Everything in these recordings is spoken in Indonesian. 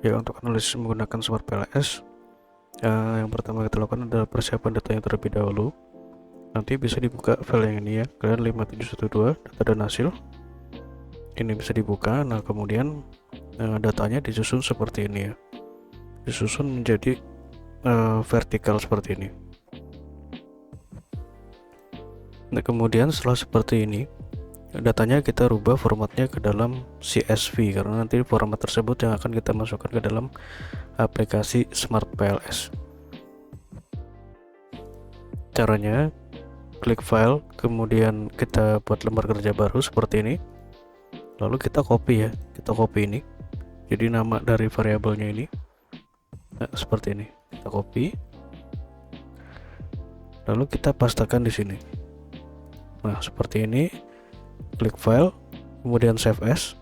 Ya, untuk analisis menggunakan Smart PLS, yang pertama kita lakukan adalah persiapan datanya terlebih dahulu. Nanti bisa dibuka file yang ini ya, kalian 5712 data dan hasil. Ini bisa dibuka. Nah, kemudian datanya disusun seperti ini ya. Disusun menjadi vertikal seperti ini. Nah, kemudian setelah seperti ini, datanya kita rubah formatnya ke dalam CSV, karena nanti format tersebut yang akan kita masukkan ke dalam aplikasi Smart PLS. Caranya, klik file, kemudian kita buat lembar kerja baru seperti ini, lalu kita copy ya, kita copy ini, jadi nama dari variabelnya ini. Nah, seperti ini kita copy, lalu kita pastekan di sini. Nah, seperti ini, klik file, kemudian save as.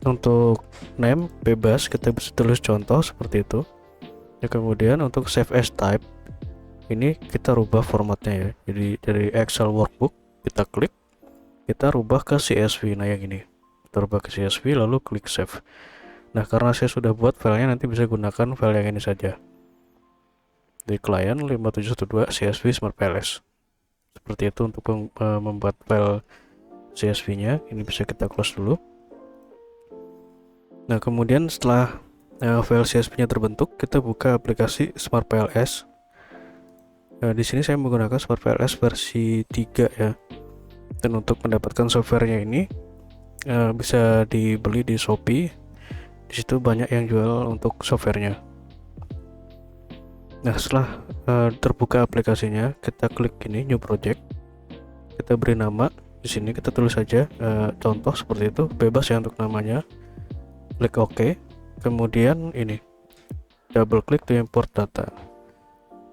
Untuk name bebas, kita bisa tulis contoh seperti itu ya. Kemudian untuk save as type, ini kita rubah formatnya ya, jadi dari Excel workbook kita klik, kita rubah ke CSV. Nah, yang ini kita rubah ke CSV, lalu klik save. Nah, karena saya sudah buat filenya, nanti bisa gunakan file yang ini saja di client 5712 CSV Smart PLS. Seperti itu untuk membuat file CSV nya. Ini bisa kita close dulu. Nah, kemudian setelah file CSV nya terbentuk, kita buka aplikasi Smart PLS. Di sini saya menggunakan Smart PLS versi 3 ya. Dan untuk mendapatkan softwarenya ini bisa dibeli di Shopee. Di situ banyak yang jual untuk softwarenya. Nah, setelah terbuka aplikasinya, kita klik ini new project. Kita beri nama. Di sini kita tulis saja contoh seperti itu, bebas ya untuk namanya. Klik OK. Kemudian ini double klik to import data.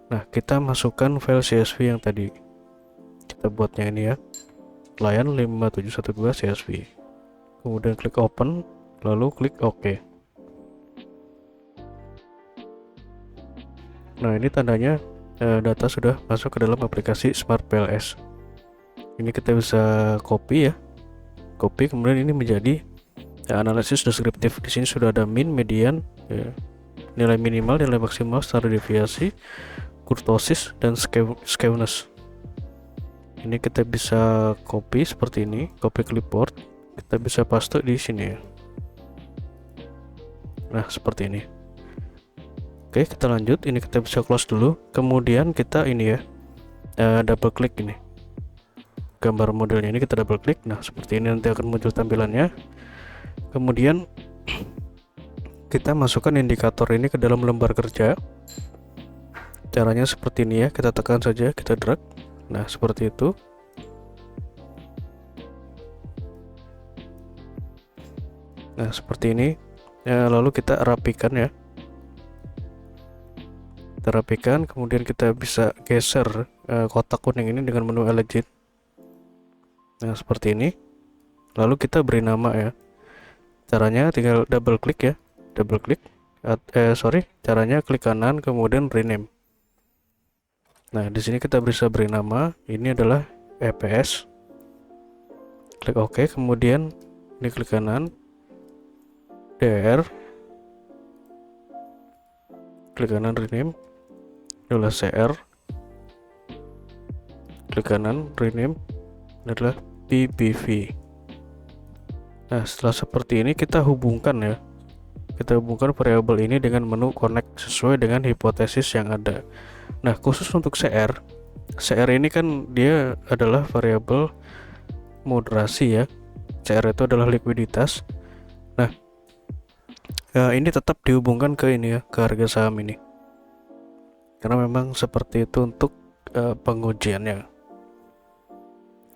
Nah, kita masukkan file CSV yang tadi kita buatnya ini ya, client 5712 CSV. Kemudian klik open, lalu klik OK. Nah, ini tandanya data sudah masuk ke dalam aplikasi Smart PLS. Ini kita bisa copy ya, copy, kemudian ini menjadi analisis deskriptif. Di sini sudah ada min, median, ya, nilai minimal, nilai maksimal, standar deviasi, kurtosis, dan skewness. Ini kita bisa copy seperti ini, copy clipboard. Kita bisa paste di sini ya. Nah, seperti ini. Oke, kita lanjut. Ini kita bisa close dulu. Kemudian kita ini ya, double klik ini gambar modelnya, ini kita double klik. Nah, seperti ini nanti akan muncul tampilannya. Kemudian kita masukkan indikator ini ke dalam lembar kerja. Caranya seperti ini ya, kita tekan saja, kita drag. Nah, seperti itu. Nah, seperti ini. Lalu kita rapikan ya. Kita rapikan, kemudian kita bisa geser kotak kuning ini dengan menu Legend. Nah, seperti ini. Lalu kita beri nama ya. Caranya tinggal double klik ya, double klik. Caranya klik kanan, kemudian rename. Nah, di sini kita bisa beri nama. Ini adalah EPS. Klik OK, kemudian ini klik kanan, DR, klik kanan rename. Ini adalah CR. Klik kanan rename. Ini adalah PBV. Nah, setelah seperti ini kita hubungkan ya. Kita hubungkan variabel ini dengan menu connect sesuai dengan hipotesis yang ada. Nah, khusus untuk CR ini kan dia adalah variabel moderasi ya. CR itu adalah likuiditas. Nah, ini tetap dihubungkan ke ini ya, ke harga saham ini. Karena memang seperti itu untuk pengujiannya.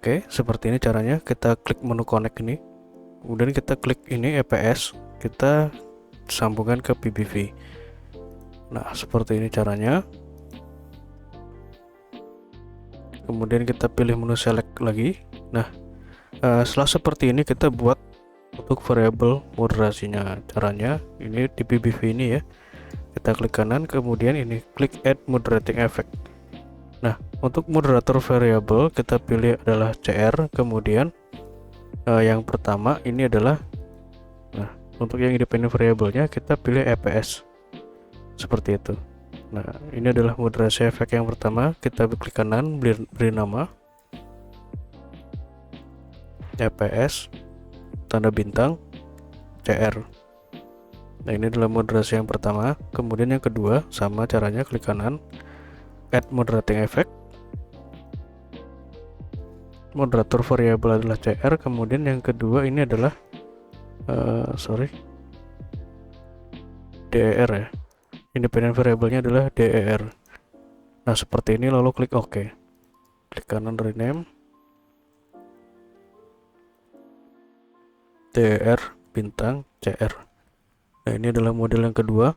Oke, seperti ini caranya. Kita klik menu connect ini. Kemudian kita klik ini EPS, kita sambungkan ke PBV. Nah, seperti ini caranya. Kemudian kita pilih menu select lagi. Nah, setelah seperti ini kita buat untuk variabel moderasinya. Caranya ini di PBV ini ya. Kita klik kanan, kemudian ini klik add moderating effect. Nah, untuk moderator variabel kita pilih adalah CR, kemudian Yang pertama ini adalah, nah untuk yang independent variable-nya kita pilih EPS seperti itu. Nah ini adalah moderasi efek yang pertama, kita klik kanan, beri nama EPS tanda bintang CR. Nah ini adalah moderasi yang pertama. Kemudian yang kedua sama caranya, klik kanan, add moderating effect, moderator variabel adalah CR. Kemudian yang kedua ini adalah DER ya, independent variabelnya adalah DER. Nah seperti ini, lalu klik OK, klik kanan, rename DER bintang CR. Nah ini adalah model yang kedua,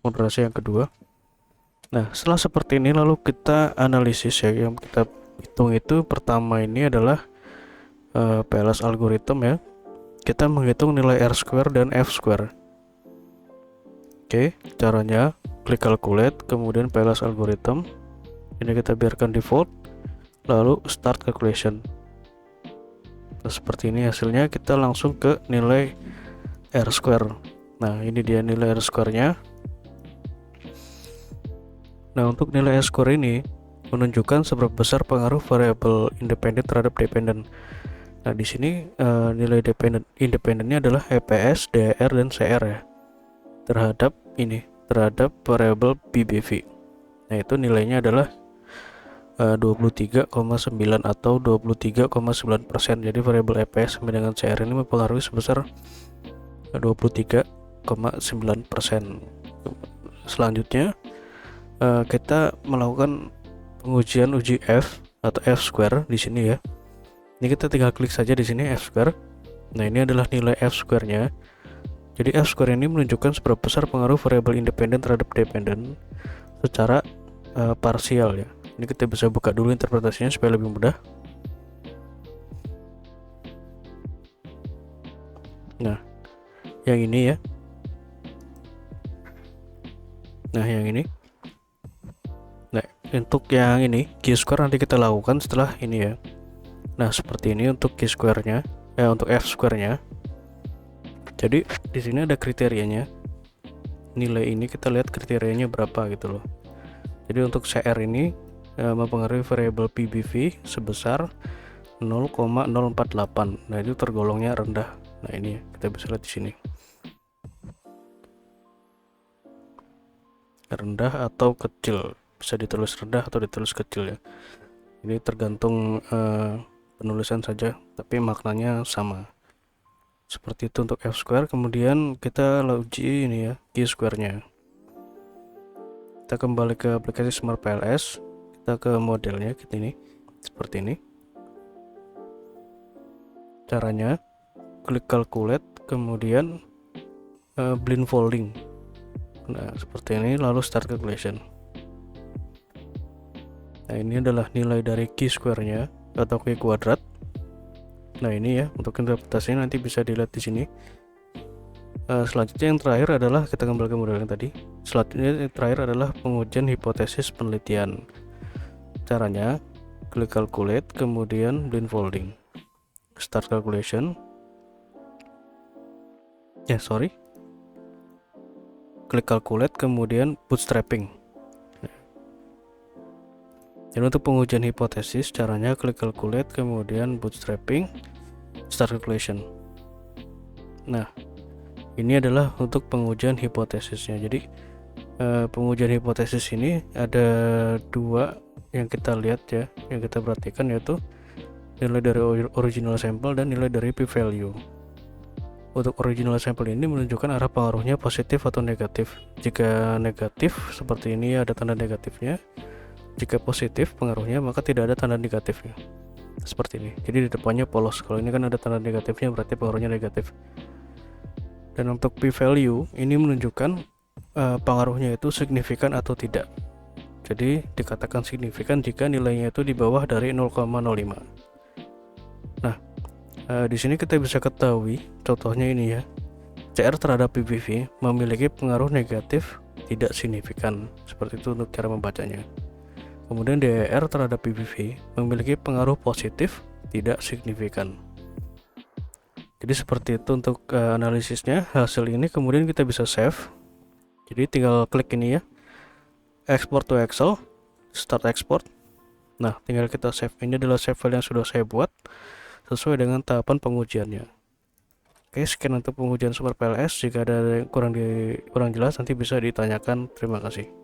moderasi yang kedua. Nah setelah seperti ini lalu kita analisis ya. Yang kita hitung itu pertama ini adalah PLS algorithm ya. Kita menghitung nilai R square dan F square. Oke, caranya klik calculate, kemudian PLS algorithm. Ini kita biarkan default, lalu start calculation. Nah, seperti ini hasilnya, kita langsung ke nilai R square. Nah ini dia nilai R square-nya. Nah untuk nilai R square ini menunjukkan seberapa besar pengaruh variabel independen terhadap dependen. Nah di sini nilai independennya adalah EPS, DER, dan CR ya, terhadap variabel PBV. Nah itu nilainya adalah 23,9 atau 23,9%. Jadi variabel EPS sama dengan CR ini mempengaruhi sebesar 23,9%. Selanjutnya kita melakukan pengujian uji F atau F square di sini ya. Ini kita tinggal klik saja di sini F square. Nah ini adalah nilai F square-nya. Jadi F square ini menunjukkan seberapa besar pengaruh variabel independen terhadap dependen secara parsial ya. Ini kita bisa buka dulu interpretasinya supaya lebih mudah. Nah yang ini ya. Nah yang ini. Nah untuk yang ini Q square nanti kita lakukan setelah ini ya. Nah seperti ini untuk Q square-nya, untuk F square-nya. Jadi di sini ada kriterianya. Nilai ini kita lihat kriterianya berapa gitu loh. Jadi untuk CR ini mempengaruhi variabel PBV sebesar 0,048. Nah itu tergolongnya rendah. Nah ini kita bisa lihat di sini. Rendah atau kecil, bisa ditulis rendah atau ditulis kecil ya. Ini tergantung penulisan saja, tapi maknanya sama. Seperti itu untuk F square. Kemudian kita uji ini ya, Q square-nya. Kita kembali ke aplikasi Smart PLS, kita ke modelnya ini seperti ini. Caranya klik calculate, kemudian blindfolding. Nah seperti ini, lalu start calculation. Nah ini adalah nilai dari Q square-nya atau Q kuadrat. Nah ini ya, untuk interpretasinya nanti bisa dilihat di sini. Selanjutnya yang terakhir adalah kita kembali ke model yang tadi. Selanjutnya yang terakhir adalah pengujian hipotesis penelitian. Caranya klik calculate, kemudian blindfolding, start calculation. Klik calculate, kemudian bootstrapping. Jadi untuk pengujian hipotesis caranya klik calculate, kemudian bootstrapping, start calculation. Nah ini adalah untuk pengujian hipotesisnya. Jadi pengujian hipotesis ini ada dua yang kita lihat ya, yang kita perhatikan, yaitu nilai dari original sample dan nilai dari p-value. Untuk original sample ini menunjukkan arah pengaruhnya positif atau negatif. Jika negatif seperti ini ada tanda negatifnya. Jika positif pengaruhnya maka tidak ada tanda negatifnya. Seperti ini. Jadi di depannya polos. Kalau ini kan ada tanda negatifnya, berarti pengaruhnya negatif. Dan untuk p-value ini menunjukkan pengaruhnya itu signifikan atau tidak. Jadi dikatakan signifikan jika nilainya itu di bawah dari 0,05. Nah di sini kita bisa ketahui, contohnya ini ya, CR terhadap PBV memiliki pengaruh negatif tidak signifikan. Seperti itu untuk cara membacanya. Kemudian DER terhadap PBV memiliki pengaruh positif tidak signifikan. Jadi seperti itu untuk analisisnya. Hasil ini kemudian kita bisa save. Jadi tinggal klik ini ya, export to Excel, start export. Nah, tinggal kita save. Ini adalah save file yang sudah saya buat sesuai dengan tahapan pengujiannya. Oke, sekian untuk pengujian Super PLS. Jika ada yang kurang jelas nanti bisa ditanyakan. Terima kasih.